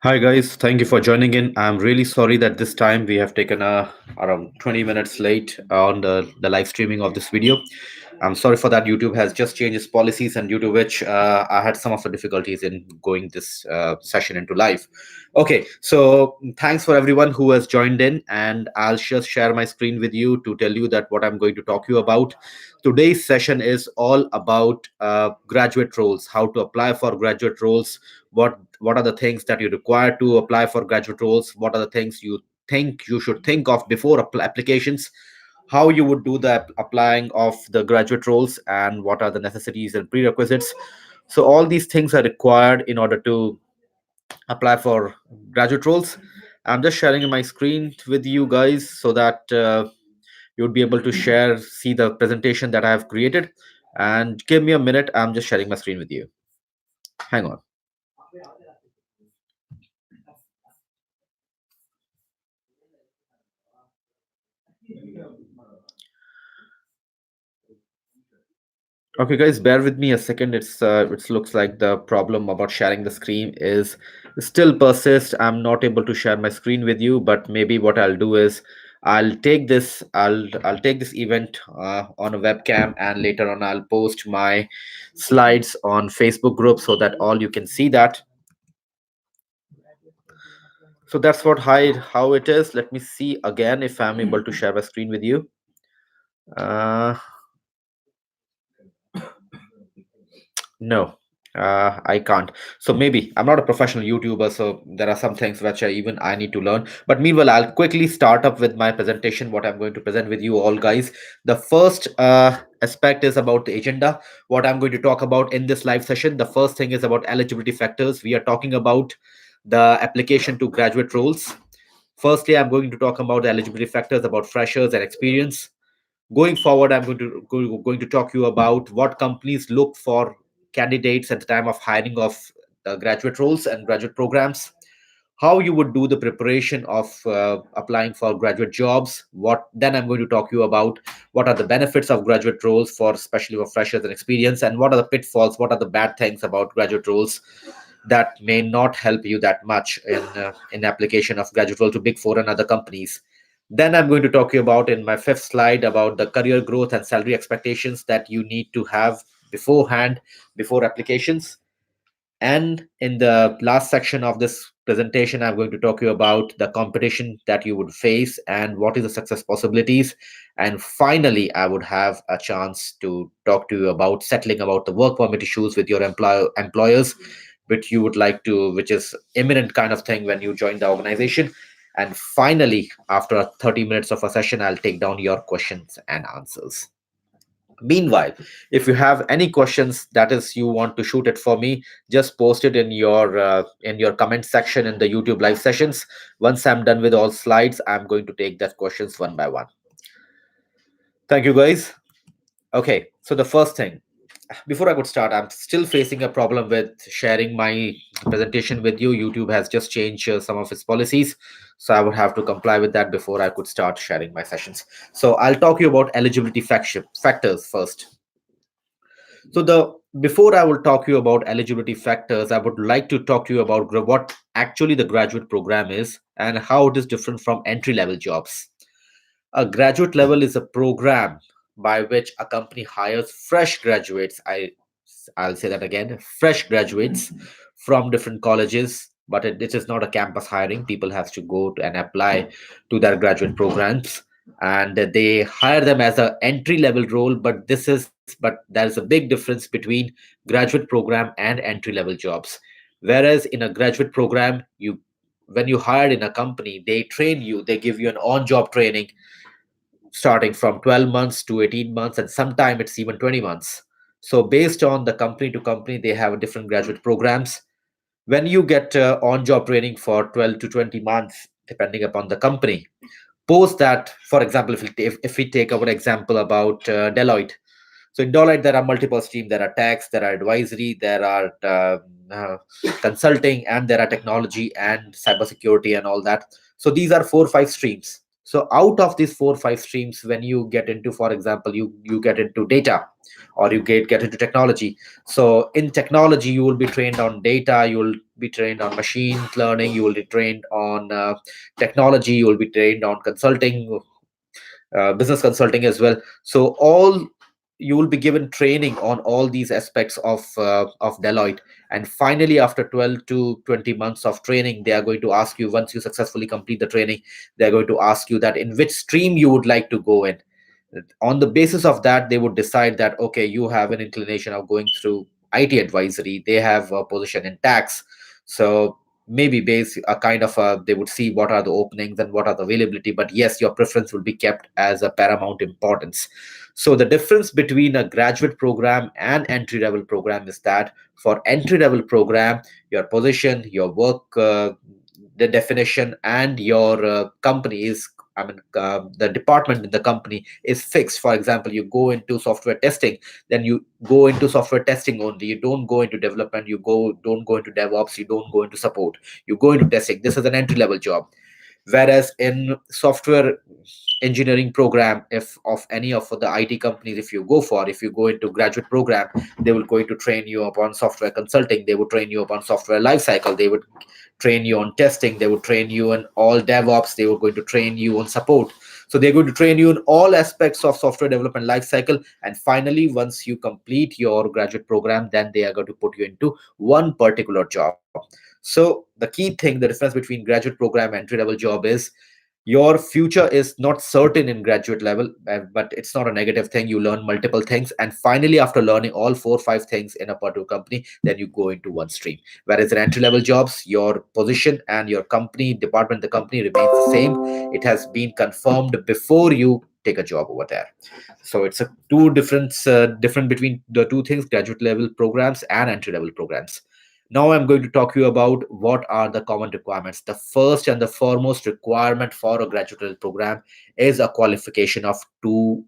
Hi guys, thank you for joining in. I'm really sorry that this time we have taken around 20 minutes late on the live streaming of this video. I'm sorry for that. YouTube has just changed its policies, and due to which I had some of the difficulties in going this session into live. Okay, so thanks for everyone who has joined in, and I'll just share my screen with you to tell you that what I'm going to talk to you about. Today's session is all about graduate roles, how to apply for graduate roles, what are the things that you require to apply for graduate roles, what are the things you think you should think of before applications, how you would do the applying of the graduate roles, and what are the necessities and prerequisites. So all these things are required in order to apply for graduate roles. I'm just sharing my screen with you guys so that you would be able to see the presentation that I have created. And give me a minute, I'm just sharing my screen with you. Hang on. Okay, guys, bear with me a second. It looks like the problem about sharing the screen is still persist. I'm not able to share my screen with you, but maybe what I'll do is I'll take this event on a webcam, and later on I'll post my slides on Facebook group so that all you can see that. So that's how it is. Let me see again if I'm able to share my screen with you. No, I can't. So maybe I'm not a professional YouTuber, so there are some things which I need to learn. But meanwhile, I'll quickly start up with my presentation. What I'm going to present with you all, guys. The first aspect is about the agenda. What I'm going to talk about in this live session. The first thing is about eligibility factors. We are talking about the application to graduate roles. Firstly, I'm going to talk about the eligibility factors about freshers and experience. Going forward, I'm going to talk to you about what companies look for candidates at the time of hiring of graduate roles and graduate programs, how you would do the preparation of applying for graduate jobs. What then I'm going to talk to you about what are the benefits of graduate roles for especially for freshers and experience, and what are the pitfalls, what are the bad things about graduate roles that may not help you that much in application of graduate role to Big Four and other companies. Then I'm going to talk to you about in my fifth slide about the career growth and salary expectations that you need to have beforehand before applications. And in the last section of this presentation, I'm going to talk to you about the competition that you would face and what is the success possibilities. And finally, I would have a chance to talk to you about settling about the work permit issues with your employers, which you would like to, which is imminent kind of thing when you join the organization. And finally, after 30 minutes of a session, I'll take down your questions and answers. Meanwhile, if you have any questions that is you want to shoot it for me, just post it in your comment section in the YouTube live sessions. Once I'm done with all slides, I'm going to take that questions one by one. Thank you, guys. Okay, so the first thing, before I could start, I'm still facing a problem with sharing my presentation with you. YouTube has just changed some of its policies, so I would have to comply with that before I could start sharing my sessions. So I'll talk to you about eligibility factors first. So the before I will talk to you about eligibility factors, I would like to talk to you about what actually the graduate program is and how it is different from entry level jobs. A graduate level is a program by which a company hires fresh graduates. I'll say that again, fresh graduates from different colleges, but this is not a campus hiring. People have to go to and apply to their graduate programs, and they hire them as a entry level role. But there is a big difference between graduate program and entry level jobs. Whereas in a graduate program, you when you hired in a company, they train you, they give you an on job training starting from 12 months to 18 months, and sometimes it's even 20 months. So based on the company to company, they have different graduate programs. When you get on job training for 12 to 20 months depending upon the company, post that, for example, if we take our example about Deloitte. So in Deloitte, there are multiple streams. There are tax, there are advisory, there are uh, consulting, and there are technology and cybersecurity and all that. So these are 4 or 5 streams. So out of these 4 5 streams, when you get into, for example, you get into data, or you get into technology. So in technology, you will be trained on data, you will be trained on machine learning, you will be trained on technology, you will be trained on consulting, business consulting as well. So all, you will be given training on all these aspects of Deloitte. And finally, after 12 to 20 months of training, they are going to ask you, once you successfully complete the training, they are going to ask you that in which stream you would like to go in. On the basis of that, they would decide that, okay, you have an inclination of going through IT advisory, they have a position in tax. So maybe base a kind of a, they would see what are the openings and what are the availability, but yes, your preference will be kept as a paramount importance. So the difference between a graduate program and entry level program is that for entry level program, your position, your work, the definition, and your company is, I mean, the department in the company is fixed. For example, you go into software testing, then you go into software testing only. You don't go into development. You don't go into DevOps. You don't go into support. You go into testing. This is an entry level job. Whereas in software engineering program, if of any of the IT companies, if you go into graduate program, they will going to train you upon software consulting. They would train you upon software lifecycle. They would train you on testing. They would train you on all DevOps. They were going to train you on support. So they're going to train you in all aspects of software development lifecycle. And finally, once you complete your graduate program, then they are going to put you into one particular job. So the key thing, the difference between graduate program and entry level job is your future is not certain in graduate level, but it's not a negative thing. You learn multiple things, and finally, after learning all 4 5 things in a particular company, then you go into one stream. Whereas in entry level jobs, your position and your company department, the company remains the same. It has been confirmed before you take a job over there. So it's a two different between the two things, graduate level programs and entry level programs. Now I'm going to talk to you about what are the common requirements. The first and the foremost requirement for a graduate level program is a qualification of 2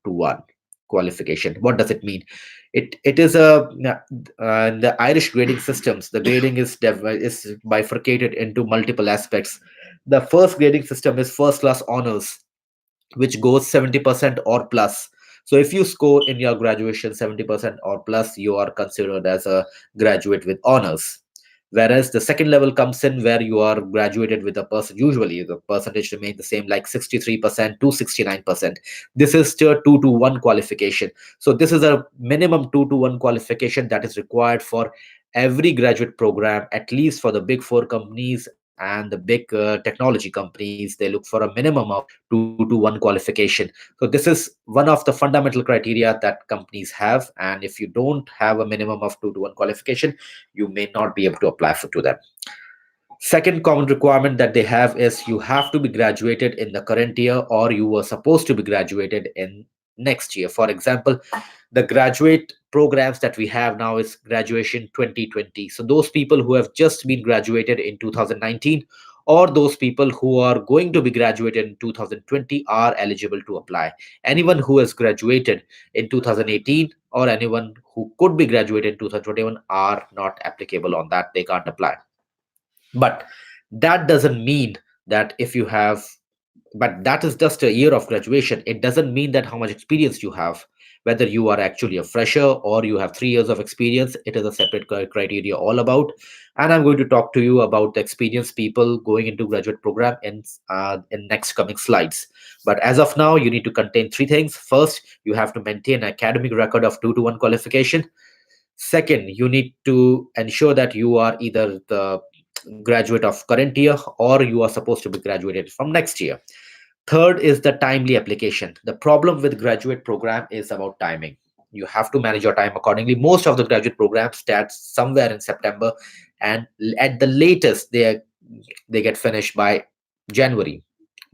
to 1 qualification. What does it mean? It is a the Irish grading systems. The grading is bifurcated into multiple aspects. The first grading system is first class honors, which goes 70% or plus. So if you score in your graduation 70% or plus, you are considered as a graduate with honors. Whereas the second level comes in where you are graduated with a person, usually the percentage remains the same, like 63% to 69%. This is still 2 to 1 qualification. So this is a minimum 2 to 1 qualification that is required for every graduate program, at least for the big four companies and the big technology companies. They look for a minimum of 2 to 1 qualification. So this is one of the fundamental criteria that companies have, and if you don't have a minimum of 2 to 1 qualification, you may not be able to apply for to them. Second common requirement that they have is you have to be graduated in the current year, or you were supposed to be graduated in next year. For example, the graduate programs that we have now is graduation 2020. So those people who have just been graduated in 2019, or those people who are going to be graduated in 2020, are eligible to apply. Anyone who has graduated in 2018 or anyone who could be graduated in 2021 are not applicable on that. They can't apply. But that doesn't mean that if you have, but that is just a year of graduation. It doesn't mean that how much experience you have, whether you are actually a fresher or you have 3 years of experience. It is a separate criteria all about. And I'm going to talk to you about the experienced people going into graduate program in next coming slides. But as of now, you need to contain 3 things. First, you have to maintain an academic record of 2 to 1 qualification. Second, you need to ensure that you are either the graduate of current year or you are supposed to be graduated from next year. Third is the timely application. The problem with graduate program is about timing. You have to manage your time accordingly. Most of the graduate programs start somewhere in September, and at the latest they get finished by January,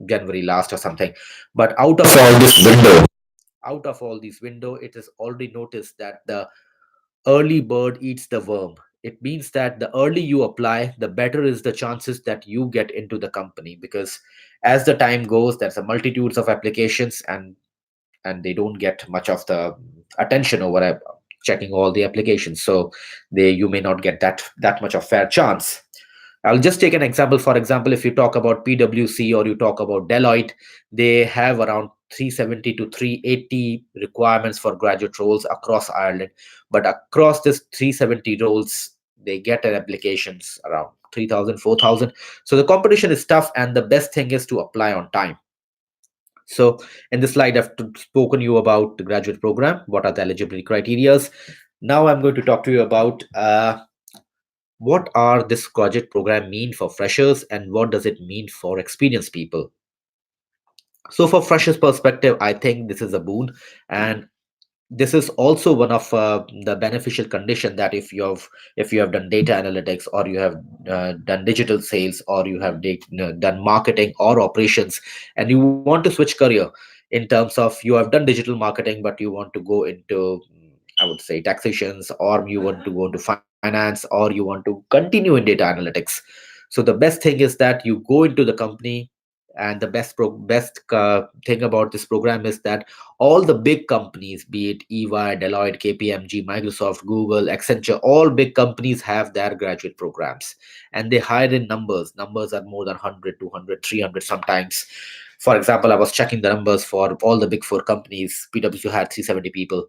January last or something. But out of all these window, it is already noticed that the early bird eats the worm. It means that the early you apply, the better is the chances that you get into the company, because as the time goes, there's a multitudes of applications, and they don't get much of the attention over checking all the applications. So they, you may not get that much of fair chance. I'll just take an example. For example, if you talk about PwC or you talk about Deloitte, they have around 370 to 380 requirements for graduate roles across Ireland. But across this 370 roles, they get an applications around 3,000, 4,000. So the competition is tough, and the best thing is to apply on time. So in this slide, I've spoken you about the graduate program. What are the eligibility criterias? Now I'm going to talk to you about what are this graduate program mean for freshers and what does it mean for experienced people. So for freshers perspective, I think this is a boon, and this is also one of the beneficial condition that if you have done data analytics, or you have done digital sales, or you have done marketing or operations, and you want to switch career in terms of you have done digital marketing but you want to go into, I would say, taxations, or you want to go into finance, or you want to continue in data analytics. So the best thing is that you go into the company, and the best thing about this program is that all the big companies, be it EY, Deloitte, KPMG, Microsoft, Google, Accenture, all big companies have their graduate programs, and they hire in numbers. Numbers are more than 100, 200, 300 sometimes. For example, I was checking the numbers for all the big four companies. PwC had 370 people,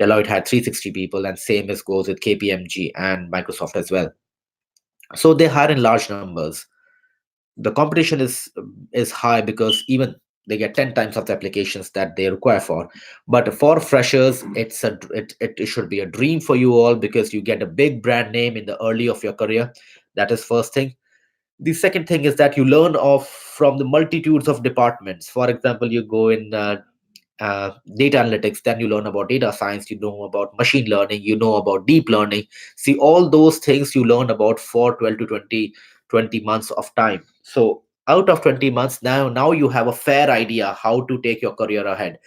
Deloitte had 360 people, and same as goes with KPMG and Microsoft as well. So they hire in large numbers. The competition is high because even they get 10 times of the applications that they require for. But for freshers, it should be a dream for you all, because you get a big brand name in the early of your career. That is first thing. The second thing is that you learn of from the multitudes of departments. For example, you go in data analytics, then you learn about data science, you know about machine learning, you know about deep learning. See, all those things you learn about for 12 to 20 months of time. So out of 20 months, now you have a fair idea how to take your career ahead.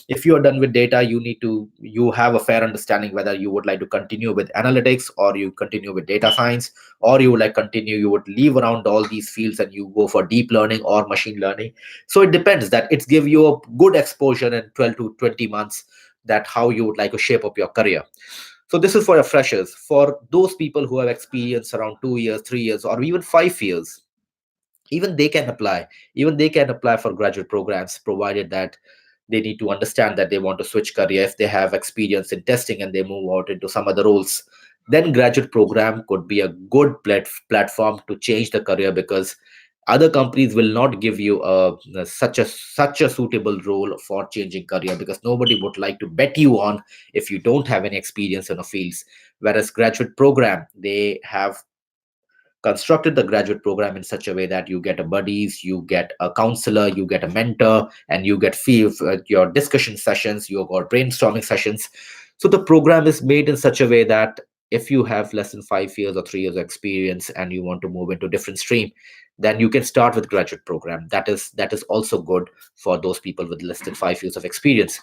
If you are done with data, you have a fair understanding whether you would like to continue with analytics, or you continue with data science, or you would like continue, you would leave around all these fields and you go for deep learning or machine learning. So it depends, that it's give you a good exposure in 12 to 20 months, that how you would like to shape up your career. So this is for your freshers. For those people who have experience around 2 years, 3 years, or even 5 years, even they can apply. Even they can apply for graduate programs, provided that they need to understand that they want to switch career. If they have experience in testing and they move out into some other roles, then graduate program could be a good platform to change the career, because other companies will not give you such a suitable role for changing career, because nobody would like to bet you on if you don't have any experience in a fields. Whereas graduate program, they have constructed the graduate program in such a way that you get a buddies, you get a counselor, you get a mentor, and you get your discussion sessions, you got brainstorming sessions. So the program is made in such a way that if you have less than 5 years or 3 years of experience and you want to move into different stream, then you can start with graduate program. That is also good for those people with less than 5 years of experience.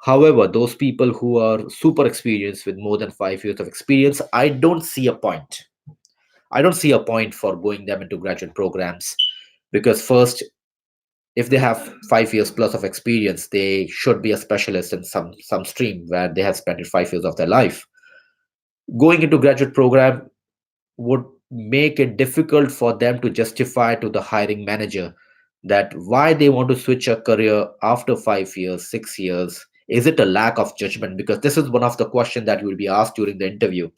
However, those people who are super experienced with more than 5 years of experience, I don't see a point for going them into graduate programs, because first, if they have 5 years plus of experience, they should be a specialist in some stream where they have spent 5 years of their life. Going into graduate program would make it difficult for them to justify to the hiring manager that why they want to switch a career after 5 years, 6 years. Is it a lack of judgment? Because this is one of the questions that you will be asked during the interview,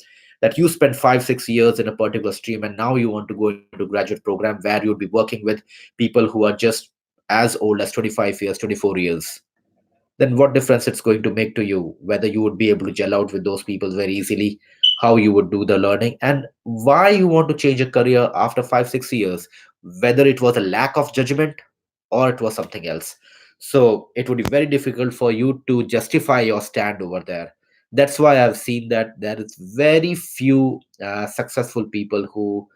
that you spent 5 6 years in a particular stream and now you want to go into graduate program where you'll be working with people who are just as old as 25 years, 24 years. Then what difference it's going to make to you, whether you would be able to gel out with those people very easily, how you would do the learning, and why you want to change a career after 5 6 years, whether it was a lack of judgment or it was something else. So it would be very difficult for you to justify your stand over there. That's why I've seen that there is very few successful people who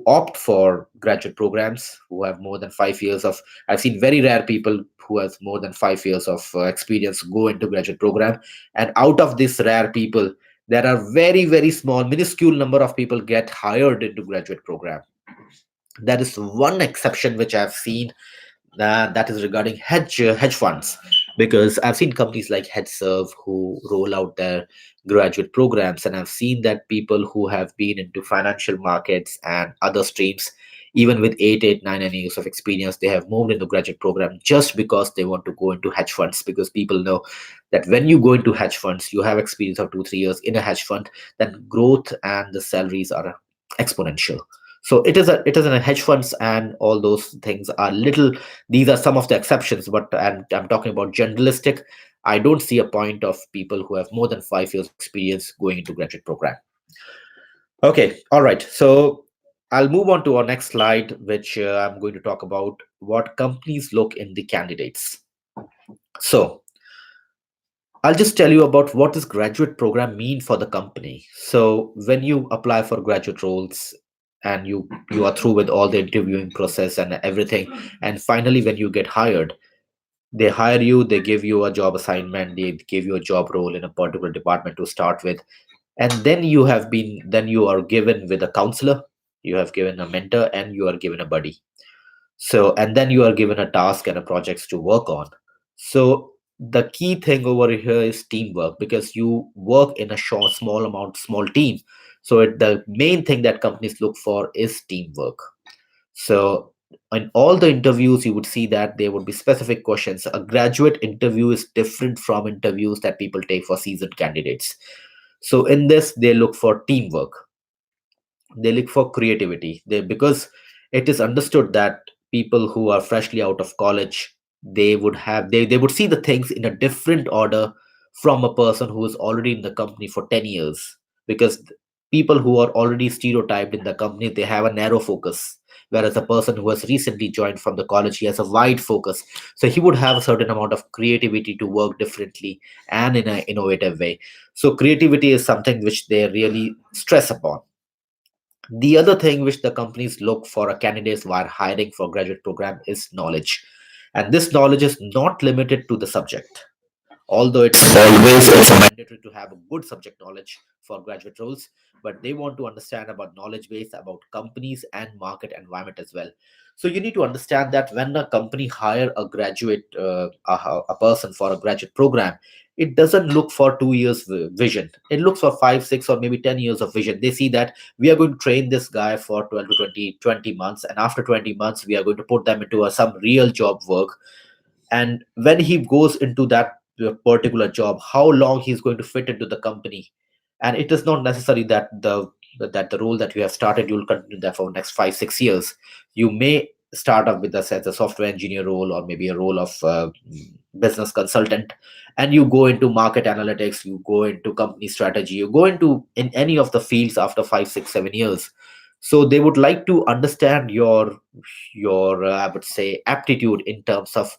opt for graduate programs who have more than 5 years of. I've seen very rare people who has more than 5 years of experience go into graduate program, and out of this rare people, there are very very small minuscule number of people get hired into graduate program. There is one exception which I've seen, that is regarding hedge funds. because I've seen companies like HeadServe who roll out their graduate programs, and I've seen that people who have been into financial markets and other streams, even with 9 years of experience, they have moved into graduate program just because they want to go into hedge funds. Because people know that when you go into hedge funds, you have experience of 2 3 years in a hedge fund, then growth and the salaries are exponential. So it is in a hedge funds, and all those things are little, these are some of the exceptions, but I'm talking about generalistic. I don't see a point of people who have more than 5 years experience going into graduate program. Okay, all right. So I'll move on to our next slide, which I'm going to talk about what companies look in the candidates. So I'll just tell you about what this graduate program mean for the company. So when you apply for graduate roles and you are through with all the interviewing process and everything, and finally when you get hired, they hire you, they give you a job assignment, they give you a job role in a particular department to start with, and then you are given with a counselor, you have given a mentor, and you are given a buddy. So and then you are given a task and a projects to work on. So the key thing over here is teamwork, because you work in a short small amount small team. So the main thing that companies look for is teamwork. So in all the interviews, you would see that there would be specific questions. A graduate interview is different from interviews that people take for seasoned candidates. So in this, they look for teamwork, they look for creativity. They, because it is understood that people who are freshly out of college, they would see the things in a different order from a person who is already in the company for 10 years. Because people who are already stereotyped in the company, they have a narrow focus, whereas a person who has recently joined from the college, he has a wide focus. So he would have a certain amount of creativity to work differently and in an innovative way. So creativity is something which they really stress upon. The other thing which the companies look for a candidates while hiring for graduate program is knowledge. And this knowledge is not limited to the subject, although it's mandatory to have a good subject knowledge for graduate roles, but they want to understand about knowledge base about companies and market environment as well. So you need to understand that when a company hire a graduate a person for a graduate program, it doesn't look for 2 years vision, it looks for 5 6 or maybe 10 years of vision. They see that we are going to train this guy for 12 to 20 months, and after 20 months we are going to put them into some real job work. And when he goes into that particular job, how long he's going to fit into the company. And it is not necessary that the role that you have started, you'll continue that for next 5 6 years. You may start up with as a software engineer role, or maybe a role of business consultant, and you go into market analytics, you go into company strategy, you go into in any of the fields after 5 6 7 years. So they would like to understand your I would say aptitude in terms of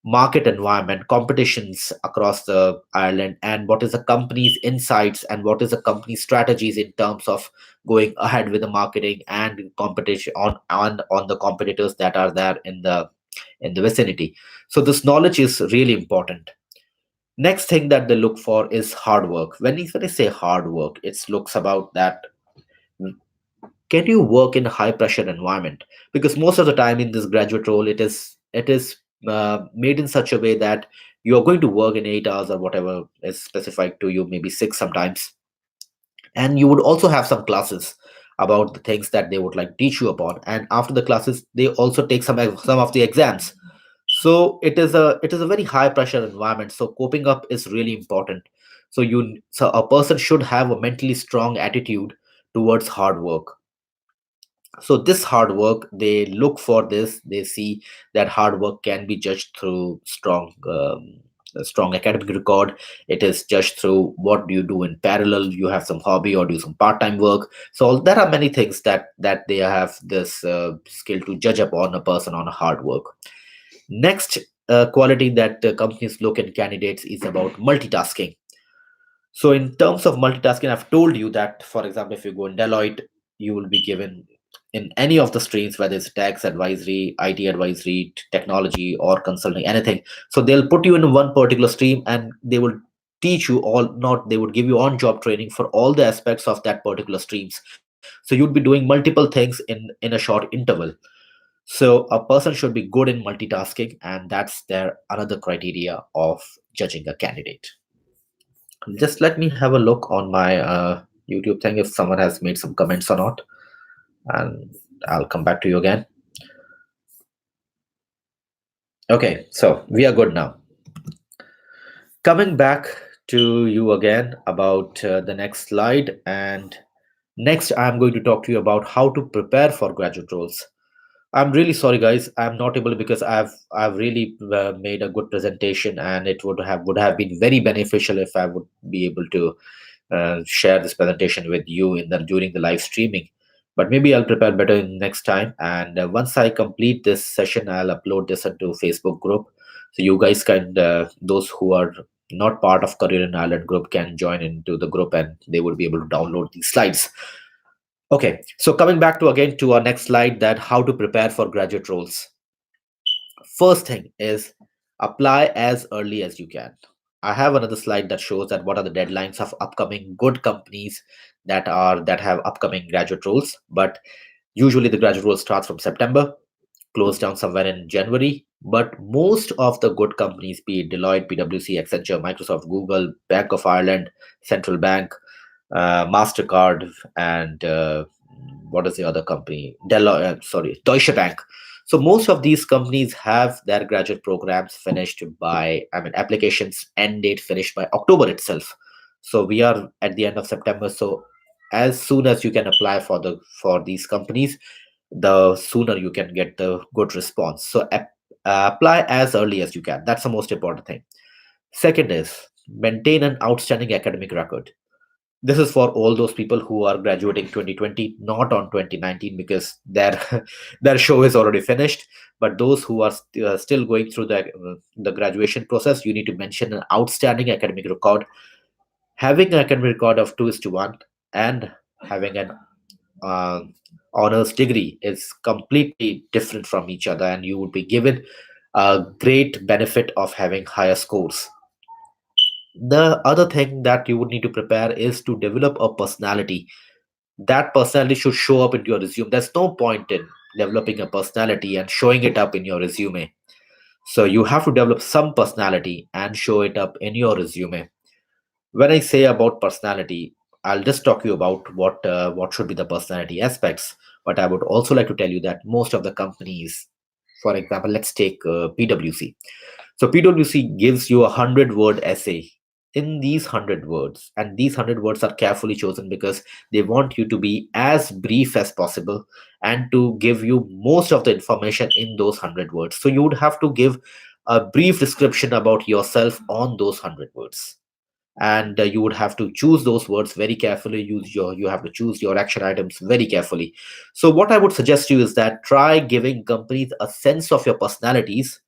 market environment, competitions across the Ireland, and what is the company's insights and what is the company's strategies in terms of going ahead with the marketing and competition on the competitors that are there in the vicinity. So this knowledge is really important. Next thing that they look for is hard work. When I say hard work, it looks about that can you work in a high pressure environment, because most of the time in this graduate role it is made in such a way that you are going to work in 8 hours or whatever is specified to you, maybe six sometimes. And you would also have some classes about the things that they would like to teach you upon, and after the classes they also take some of the exams. So it is a very high pressure environment, so coping up is really important. So a person should have a mentally strong attitude towards hard work. So this hard work, they look for this, they see that hard work can be judged through a strong academic record. It is judged through what do you do in parallel, you have some hobby or do some part-time work. So there are many things that they have this skill to judge upon a person on a hard work. Next quality that companies look in candidates is about multitasking. So in terms of multitasking, I've told you that, for example, if you go in Deloitte, you will be given in any of the streams, whether it's tax advisory, IT advisory, technology, or consulting, anything. So they'll put you in one particular stream and they will teach you all, not they would give you on job training for all the aspects of that particular streams. So you'd be doing multiple things in a short interval. So a person should be good in multitasking, and that's their another criteria of judging a candidate. Just let me have a look on my YouTube thing if someone has made some comments or not, and I'll come back to you again. Okay, so we are good now. Coming back to you again about the next slide, and next I'm going to talk to you about how to prepare for graduate roles. I'm really sorry, guys. I'm not able because I've really made a good presentation, and it would have been very beneficial if I would be able to share this presentation with you in the during the live streaming. But maybe I'll prepare better in next time. And once I complete this session, I'll upload this into Facebook group, so you guys can those who are not part of Career in Ireland group can join into the group, and they would be able to download these slides. Okay, so coming back to again to our next slide, that how to prepare for graduate roles. First thing is apply as early as you can. I have another slide that shows that what are the deadlines of upcoming good companies that have upcoming graduate roles. But usually the graduate role starts from September, close down somewhere in January. But most of the good companies, be it Deloitte, PwC, Accenture, Microsoft, Google, Bank of Ireland, Central Bank, Mastercard, and what is the other company? Deutsche Bank. So most of these companies have their graduate programs finished by, I mean, applications end date finished by October itself. So we are at the end of September. So as soon as you can apply for these companies, the sooner you can get the good response. So apply as early as you can. That's the most important thing. Second is maintain an outstanding academic record. This is for all those people who are graduating 2020, not on 2019, because their their show is already finished. But those who are still going through the graduation process, you need to mention an outstanding academic record. Having an academic record of 2:1 and having an uh, honors degree is completely different from each other, and you would be given a great benefit of having higher scores. The other thing that you would need to prepare is to develop a personality. That personality should show up into your resume. There's no point in developing a personality and showing it up in your resume. So you have to develop some personality and show it up in your resume. When I say about personality, I'll just talk you about what should be the personality aspects. But I would also like to tell you that most of the companies, for example, let's take PwC. So PwC gives you 100-word essay. In these 100 words, and these 100 words are carefully chosen because they want you to be as brief as possible and to give you most of the information in those 100 words. So you would have to give a brief description about yourself on those 100 words, and you would have to choose those words very carefully. You have to choose your action items very carefully. So what I would suggest you is that try giving companies a sense of your personalities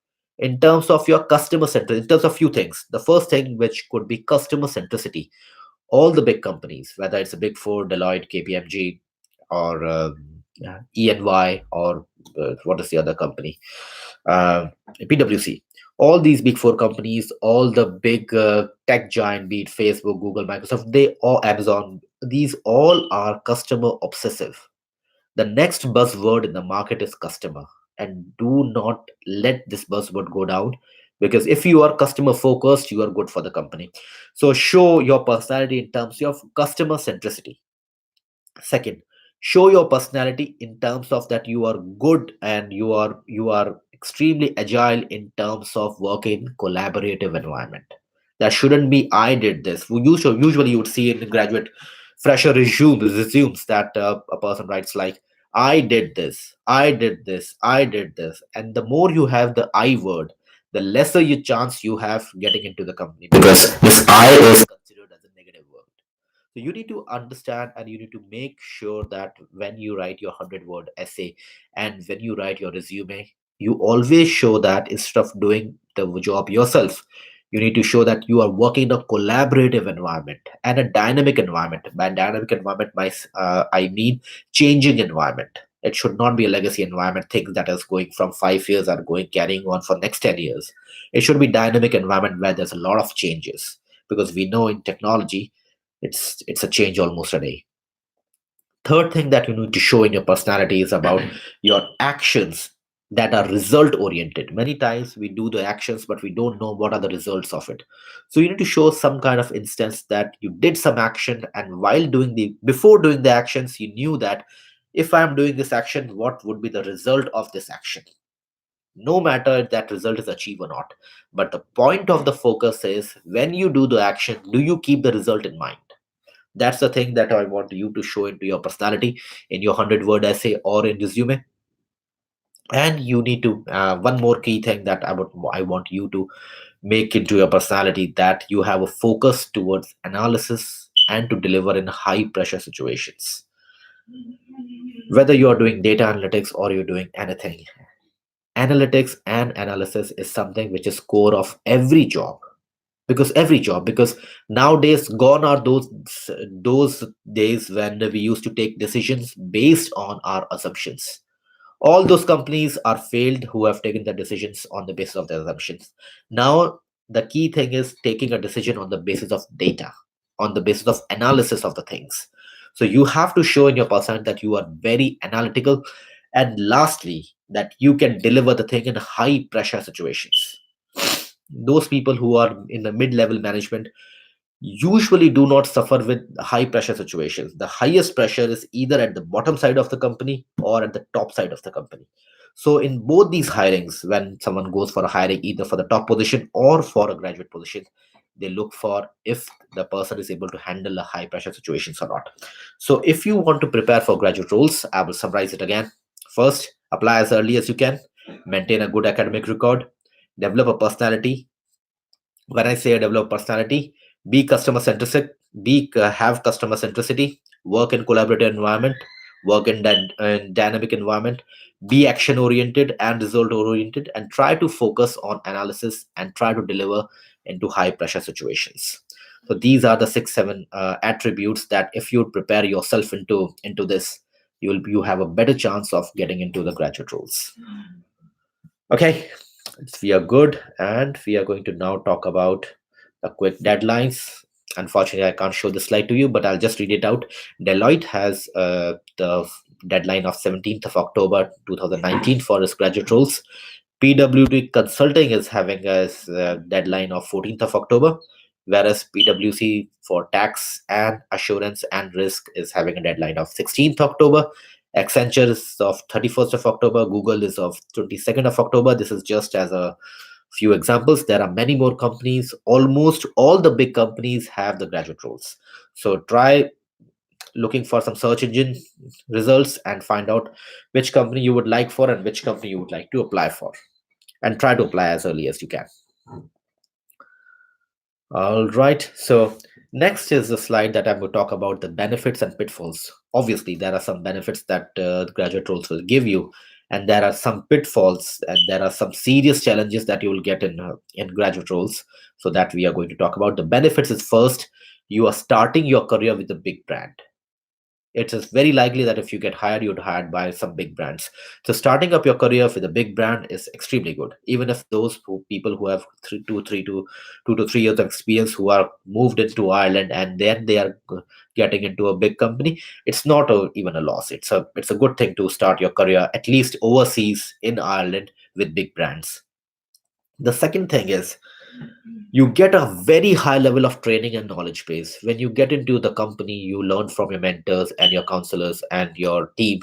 in terms of your customer center, in terms of few things. The first thing, which could be customer centricity. All the big companies, whether it's a big four, Deloitte, KPMG, or yeah, ENY, or what is the other company, uh, PwC. All these big four companies, all the big tech giant, be it Facebook, Google, Microsoft, they all Amazon, these all are customer obsessive. The next buzzword in the market is customer, and do not let this buzzword go down, because if you are customer focused, you are good for the company. So show your personality in terms of customer centricity. Second, show your personality in terms of that you are good and you are extremely agile in terms of working in collaborative environment. That shouldn't be I did this. Usually you would see in graduate fresher resumes that a person writes like I did this, I did this, I did this, and the more you have the I word, the lesser you chance you have getting into the company, because this I is considered as a negative word. So you need to understand and you need to make sure that when you write your 100-word essay and when you write your resume, you always show that instead of doing the job yourself, you need to show that you are working in a collaborative environment and a dynamic environment. By dynamic environment, I mean changing environment. It should not be a legacy environment, things that is going from 5 years are going carrying on for next 10 years. It should be dynamic environment where there's a lot of changes, because we know in technology it's a change almost a day. Third thing that you need to show in your personality is about your actions. that are result oriented. Many times we do the actions, but we don't know what are the results of it. So you need to show some kind of instance that you did some action, and while doing the before doing the actions, you knew that if I'm doing this action, what would be the result of this action, no matter if that result is achieved or not. But the point of the focus is, when you do the action, do you keep the result in mind? That's the thing that I want you to show into your personality, in your 100-word essay or in resume. And you need to one more key thing that I want you to make into your personality, that you have a focus towards analysis and to deliver in high pressure situations. Whether you are doing data analytics or you're doing anything, analytics and analysis is something which is core of every job. Because nowadays gone are those days when we used to take decisions based on our assumptions. All those companies are failed who have taken the decisions on the basis of their assumptions. Now the key thing is taking a decision on the basis of data, on the basis of analysis of the things. So you have to show in your person that you are very analytical, and lastly, that you can deliver the thing in high pressure situations. Those people who are in the mid level management usually do not suffer with high pressure situations. The highest pressure is either at the bottom side of the company or at the top side of the company. So in both these hirings, when someone goes for a hiring either for the top position or for a graduate position, they look for if the person is able to handle the high pressure situations or not. So if you want to prepare for graduate roles, I will summarize it again. First, apply as early as you can, maintain a good academic record, develop a personality. When I say develop personality, be customer centric, have customer centricity, work in collaborative environment, work in dynamic environment, be action oriented and result oriented, and try to focus on analysis and try to deliver into high pressure situations. So these are the 6 7 attributes that if you prepare yourself into this, you have a better chance of getting into the graduate roles. Okay, we are good, and we are going to now talk about the quick deadlines. Unfortunately, I can't show the slide to you, but I'll just read it out. Deloitte has the deadline of 17th of October 2019 for its graduate roles. PwC Consulting is having a deadline of 14th of October, whereas PwC for tax and assurance and risk is having a deadline of 16th October. Accenture is of 31st of October. Google is of 22nd of October. This is just as a few examples. There are many more companies. Almost all the big companies have the graduate roles. So try looking for some search engine results and find out which company you would like for and which company you would like to apply for, and try to apply as early as you can. All right. So next is the slide that I'm going to talk about the benefits and pitfalls. Obviously, there are some benefits that graduate roles will give you, and there are some pitfalls, and there are some serious challenges that you will get in graduate roles. So that we are going to talk about. The benefits is, first, you are starting your career with a big brand. It is very likely that if you get hired, you're hired by some big brands. So starting up your career with a big brand is extremely good. Even if people who have 2 to 3 years of experience who are moved into Ireland and then they are getting into a big company, it's not even a loss. It's a good thing to start your career at least overseas in Ireland with big brands. The second thing is, you get a very high level of training and knowledge base. When you get into the company, you learn from your mentors and your counselors and your team.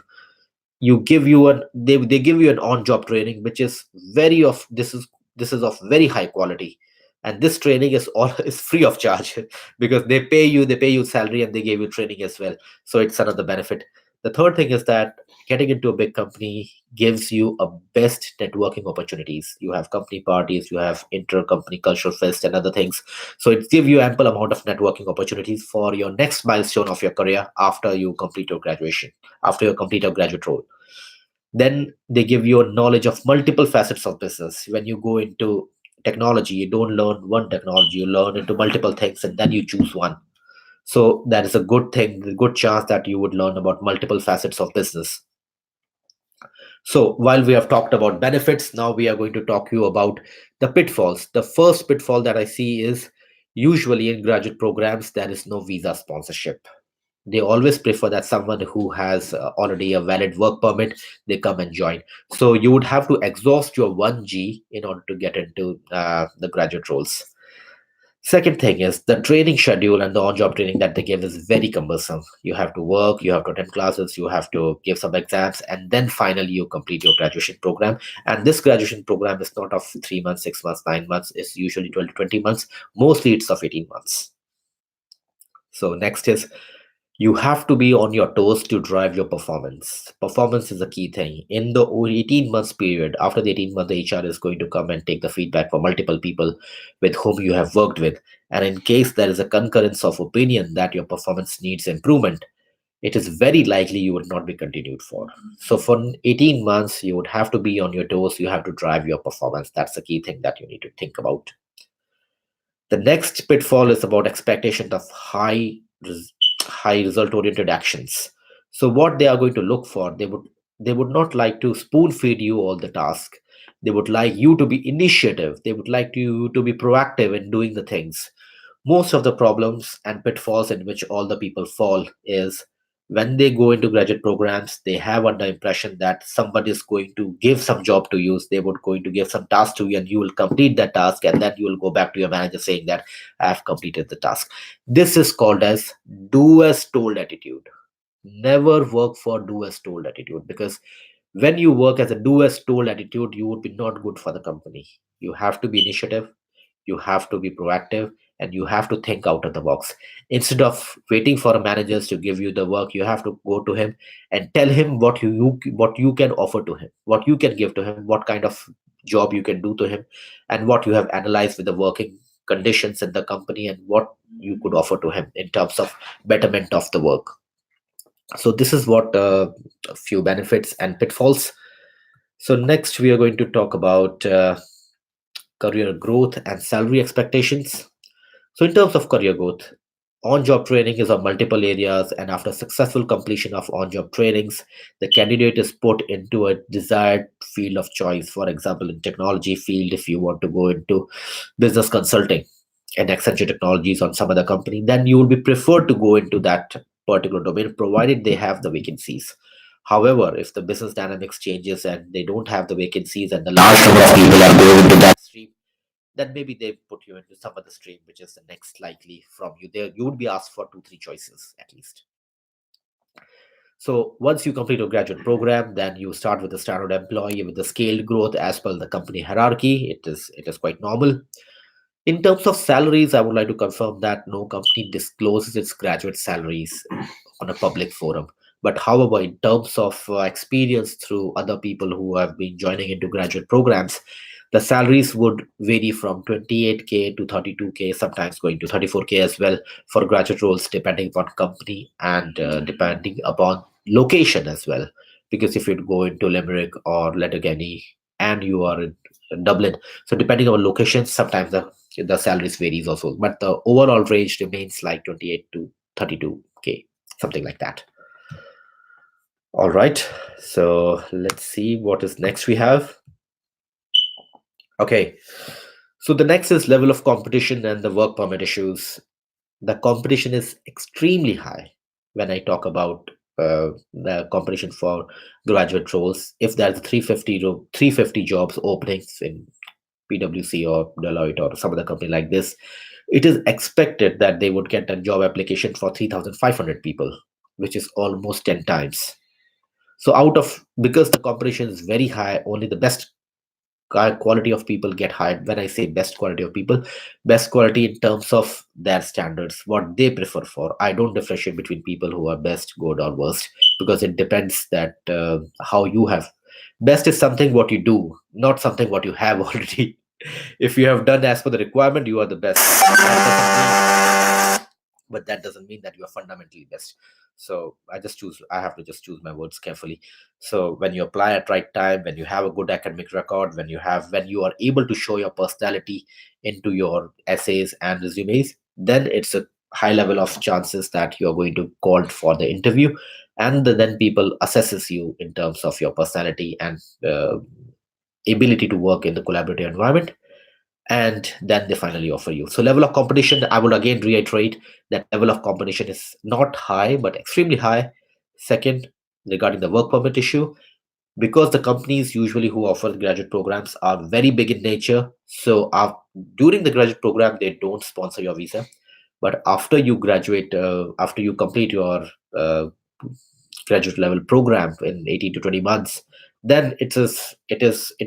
They give you an on job training, which is very of this is of very high quality, and this training is all is free of charge because they pay you salary and they give you training as well. So it's another benefit. The third thing is that getting into a big company gives you a best networking opportunities. You have company parties, you have inter-company cultural fest and other things. So it gives you ample amount of networking opportunities for your next milestone of your career after you complete your graduation, after you complete your graduate role. Then they give you a knowledge of multiple facets of business. When you go into technology, you don't learn one technology, you learn into multiple things and then you choose one. So that is a good thing, a good chance that you would learn about multiple facets of business. So while we have talked about benefits, now we are going to talk to you about the pitfalls. The first pitfall that I see is, usually in graduate programs there is no visa sponsorship. They always prefer that someone who has already a valid work permit, they come and join. So you would have to exhaust your 1G in order to get into the graduate roles. Second thing is the training schedule and the on-job training that they give is very cumbersome. You have to work, you have to attend classes, you have to give some exams, and then finally you complete your graduation program. And this graduation program is not of 3 months, 6 months, 9 months. It's usually 12 to 20 months. Mostly it's of 18 months. So next is you have to be on your toes to drive your performance. Performance is a key thing. In the 18 months period, after the 18 month, the HR is going to come and take the feedback for multiple people with whom you have worked with. And in case there is a concurrence of opinion that your performance needs improvement, it is very likely you would not be continued for. So for 18 months, you would have to be on your toes. You have to drive your performance. That's the key thing that you need to think about. The next pitfall is about expectation of high result oriented actions. So what they are going to look for, they would not like to spoon feed you all the task. They would like you to be initiative. They would like you to be proactive in doing the things. Most of the problems and pitfalls in which all the people fall is when they go into graduate programs, they have under impression that somebody is going to give some job to you. They would going to give some task to you and you will complete that task, and then you will go back to your manager saying that I have completed the task. This is called as do as told attitude. Never work for do as told attitude, because when you work as a do as told attitude, you would be not good for the company. You have to be initiative, you have to be proactive, and you have to think out of the box. Instead of waiting for a managers to give you the work, you have to go to him and tell him what you can offer to him, what you can give to him, what kind of job you can do to him, and what you have analyzed with the working conditions in the company, and what you could offer to him in terms of betterment of the work. So this is what a few benefits and pitfalls. So next we are going to talk about career growth and salary expectations. So in terms of career growth, on-job training is on multiple areas, and after successful completion of on-job trainings, the candidate is put into a desired field of choice. For example, in technology field, if you want to go into business consulting and Accenture Technologies on some other company, then you will be preferred to go into that particular domain, provided they have the vacancies. However, if the business dynamics changes and they don't have the vacancies and the large number of people are going into that stream, then maybe they put you into some other stream, which is the next likely from you. There, you would be asked for two, three choices at least. So once you complete your graduate program, then you start with the standard employee with the scaled growth as per the company hierarchy. It is quite normal. In terms of salaries, I would like to confirm that no company discloses its graduate salaries on a public forum. But however, in terms of experience through other people who have been joining into graduate programs, the salaries would vary from 28K to 32K, sometimes going to 34K as well for graduate roles, depending upon company and depending upon location as well. Because if you go into Limerick or Letterkenny and you are in Dublin, so depending on location, sometimes the salaries varies also, but the overall range remains like 28 to 32K, something like that. All right, so let's see what is next we have. Okay, so the next is level of competition and the work permit issues. The competition is extremely high when I talk about the competition for graduate roles. If there's 350 jobs openings in PwC or Deloitte or some other company like this, it is expected that they would get a job application for 3,500 people, which is almost 10 times. So out of, because the competition is very high, only the best quality of people get hired. When I say best quality of people, best quality in terms of their standards, what they prefer for. I don't differentiate between people who are best, good, or worst, because it depends that how you have. Best is something what you do, not something what you have already. If you have done as per the requirement, you are the best. But that doesn't mean that you are fundamentally best. So I have to just choose my words carefully. So when you apply at right time, when you have a good academic record, when you are able to show your personality into your essays and resumes, then it's a high level of chances that you are going to called for the interview, and then people assesses you in terms of your personality and ability to work in the collaborative environment. and then they finally offer you. So level of competition, I would again reiterate that level of competition is not high but extremely high. Second, regarding the work permit issue, because the companies usually who offer the graduate programs are very big in nature, so during the graduate program they don't sponsor your visa. But after you graduate, after you complete your uh, graduate level program in 18 to 20 months, then it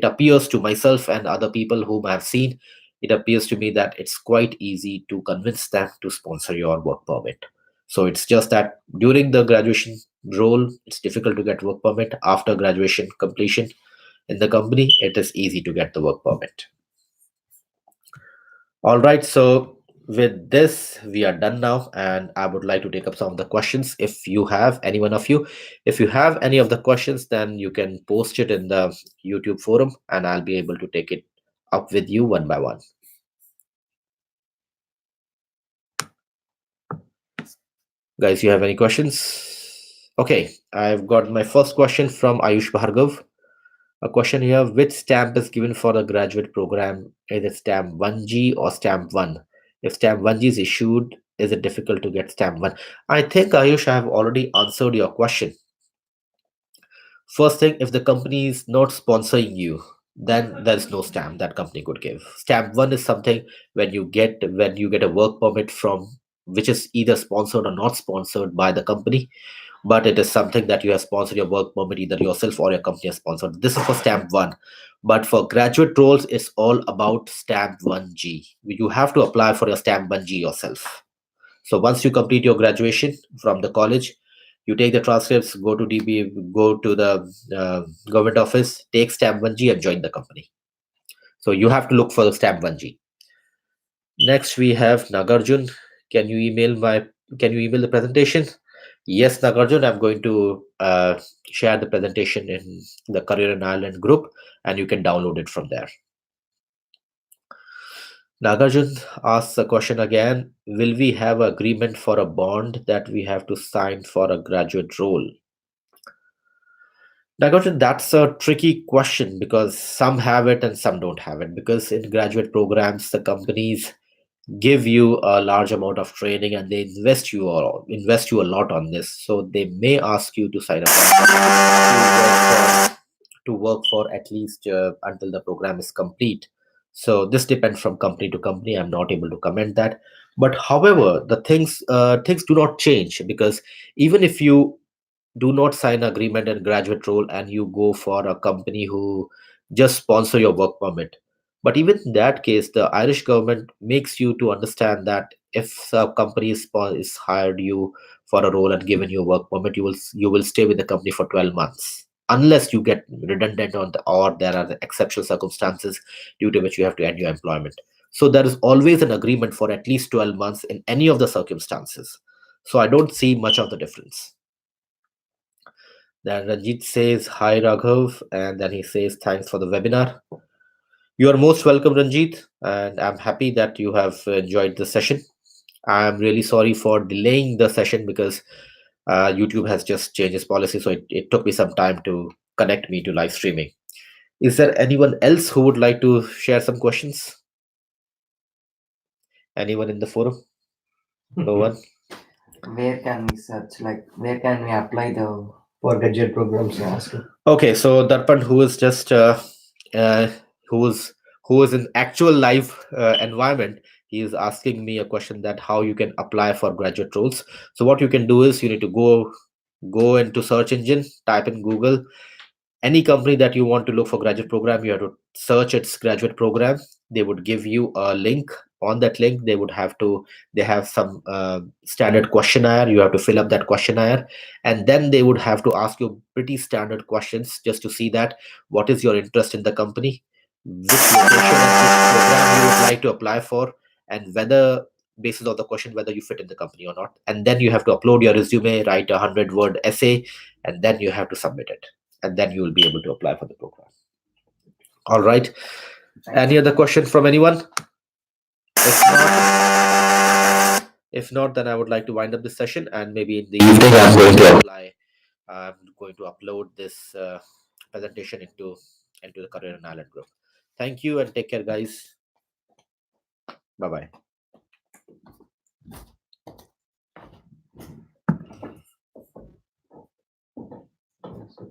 appears to myself and other people whom I have seen, it appears to me that it's quite easy to convince them to sponsor your work permit. So it's just that during the graduation role it's difficult to get work permit. After graduation completion in the company, it is easy to get the work permit. All right, so with this, we are done now, and I would like to take up some of the questions. If you have any one of you, if you have any of the questions, then you can post it in the YouTube forum, and I'll be able to take it up with you one by one. Guys, you have any questions? Okay, I've got my first question from Ayush Bhargav. A question here: which stamp is given for the graduate program? Is it stamp 1G or stamp 1? If stamp 1G is issued, is it difficult to get stamp 1? I think, Ayush, I have already answered your question. First thing, if the company is not sponsoring you, then there is no stamp that company could give. Stamp 1 is something when you get a work permit from which is either sponsored or not sponsored by the company, but it is something that you have sponsored your work permit, either yourself or your company has sponsored. This is for stamp 1. But for graduate roles, it's all about stamp 1G. You have to apply for your stamp 1G yourself. So once you complete your graduation from the college, you take the transcripts, go to DB, go to the government office, take stamp 1G and join the company. So you have to look for the stamp 1G. Next we have Nagarjun. Can you email my can you email the presentation? Yes, Nagarjun, I'm going to share the presentation in the Career in Ireland group, and you can download it from there. Nagarjun asks a question again: will we have agreement for a bond that we have to sign for a graduate role? Nagarjun, that's a tricky question because some have it and some don't have it. Because in graduate programs, the companies give you a large amount of training and they invest you a lot on this. So they may ask you to sign up to work for at least until the program is complete. So this depends from company to company. I'm not able to comment that. But however, the things do not change, because even if you do not sign agreement and graduate role and you go for a company who just sponsor your work permit, but even in that case the Irish government makes you to understand that if a company is hired you for a role and given you a work permit, you will stay with the company for 12 months unless you get redundant or there are exceptional circumstances due to which you have to end your employment. So there is always an agreement for at least 12 months in any of the circumstances. So I don't see much of the difference. Then Ranjit says, hi Raghav, and then he says, thanks for the webinar. You are most welcome, Ranjit, and I'm happy that you have enjoyed the session. I'm really sorry for delaying the session because YouTube has just changed its policy, so it took me some time to connect me to live streaming. Is there anyone else who would like to share some questions? Anyone in the forum? No one? Where can we search? Like, where can we apply the for graduate programs? You're asking. Okay, so Darpan, who is just uh, who's who is in actual live environment, he is asking me a question that how you can apply for graduate roles. So what you can do is you need to go into search engine, type in Google any company that you want to look for graduate program. You have to search its graduate program. They would give you a link. On that link they have some standard questionnaire. You have to fill up that questionnaire, and then they would have to ask you pretty standard questions just to see that what is your interest in the company, which location and which program you would like to apply for, and whether basis of the question whether you fit in the company or not. And then you have to upload your resume, write a 100-word essay, and then you have to submit it, and then you will be able to apply for the program. All right. Any other question from anyone? If not, if not, then I would like to wind up this session, and maybe in the evening I'm going to upload this presentation into the Career in Ireland group. Thank you and take care, guys. Bye bye.